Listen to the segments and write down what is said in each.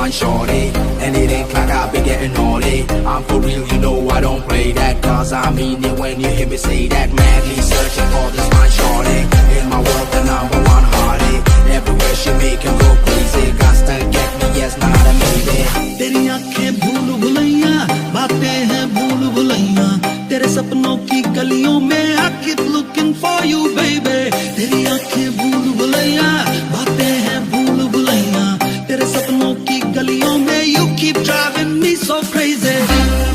fine shorty, and it ain't like I've been getting naughty. I'm for real, you know I don't play that, cause I mean it when you hear me say that. Madly searching for this fine shorty, in my world the number one hearty. Everywhere she make him go crazy, got to get me, yes, not a maybe. तेरी आँखें भूल भुलैया, बातें हैं भूल भुलैया, तेरे सपनों की गलियों में I keep looking for you baby. तेरी आँखें भूल भुलैया, बातें हैं भूल भुलैया, तेरे सपनों की गलियों में you keep driving me so crazy.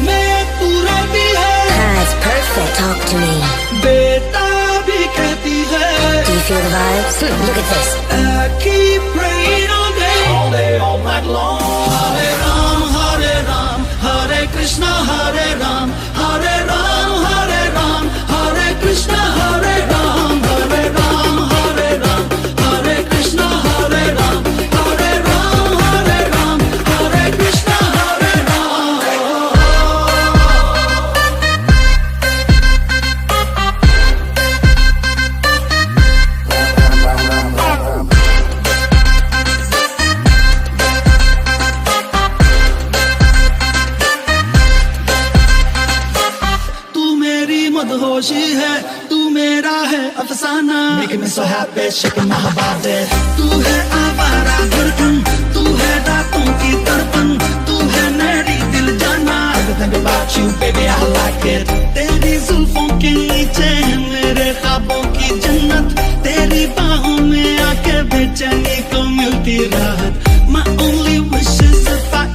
मैं पूरा भी है, That's perfect, talk to me. बेटा भी कहती है. Do you feel the vibes? Look at this. I keep praying all day, all night long. Hare Ram, Hare Krishna, Hare Ram, Hare Ram, Hare Ram, Hare Krishna, Hare Ram, Hare Ram, Hare Ram, Hare Krishna, Hare Ram, Hare Ram, Hare Ram, Hare Krishna, Hare Ram. मदहोशी है, तू मेरा है अफसाना. Making me so happy, shaking my body. तू है आवारा धड़कन, तू है रातों की तड़पन, तू है मेरी दिल जाना. Everything about you, baby, I like it. तेरी जुल्फों के नीचे है मेरे ख्वाबों की जन्नत. तेरी बाहों में आके बेचैनी को मिलती राहत. My only wish is if I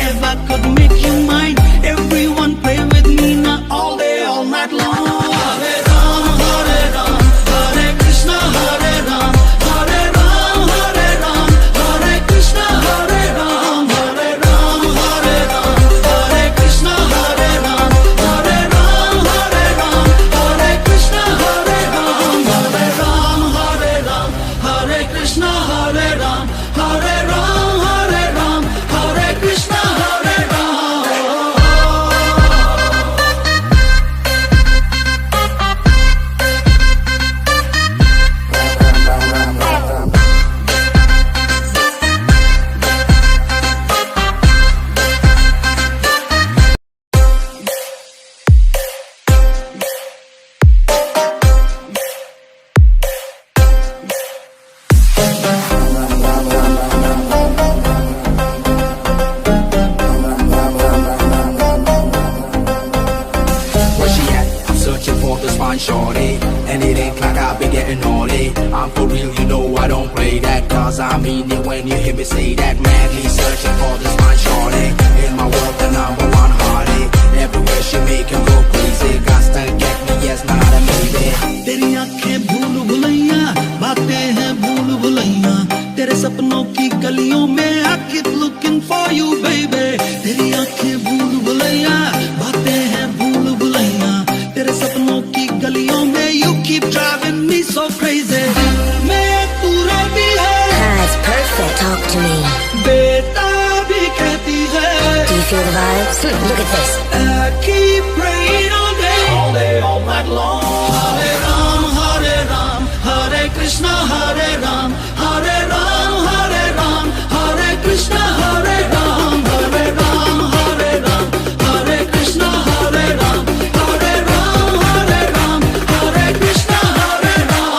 ever could make you mine. Everyone play with me now all day, all night long. Hare Ram, Hare Krishna, Hare Ram, Hare Ram, Hare Ram, Hare Krishna, Hare Ram, Hare Ram, Hare Ram, Hare Krishna, Hare Ram, Hare Ram, Hare Ram, Hare Krishna, Hare Ram, Hare Ram, Hare Ram, Hare Krishna, Hare Ram, Hare Ram, Hare Ram, Hare Krishna, Hare Ram. Shorty, and it ain't like I've been getting naughty. I'm for real, you know I don't play that, cause I mean it when you hear me say that. Madly searching for this fine shorty, in my world the number one hearty. Everywhere she make him go crazy, got to get me, yes, not a maybe. तेरी आँखें भूल भुलैया, बातें हैं भूल भुलैया, तेरे सपनों की गलियों में I keep looking for you baby. तेरी आँखें भूल भुलैया, बातें हैं भूल भुलैया, तेरे सपनों की गलियों में you keep driving me so crazy. मैं पूरा भी है, That's perfect, talk to me. बेटा भी कहती है. Do you feel the vibes? Look at this. I keep praying all day, all night long. Hare Ram, Hare Krishna, Hare Ram, Hare Ram, Hare Ram, Hare Krishna, Hare Ram, Hare Ram, Hare Ram, Hare Krishna, Hare Ram, Hare Ram, Hare Ram, Hare Krishna, Hare Ram.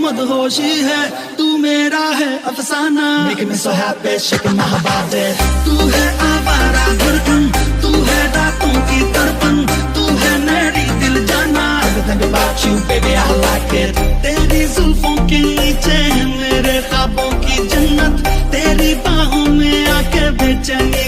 मदहोशी है, तू मेरा है अफसाना. Making me so happy, shaking my body. तू है आवारा धड़कन, तू है रातों की तड़पन, तू है मेरी दिल जाना. Everything about you, baby, I like it. तेरी जुल्फों के नीचे है मेरे ख्वाबों की जन्नत. तेरी बाहों में आके बेचैनी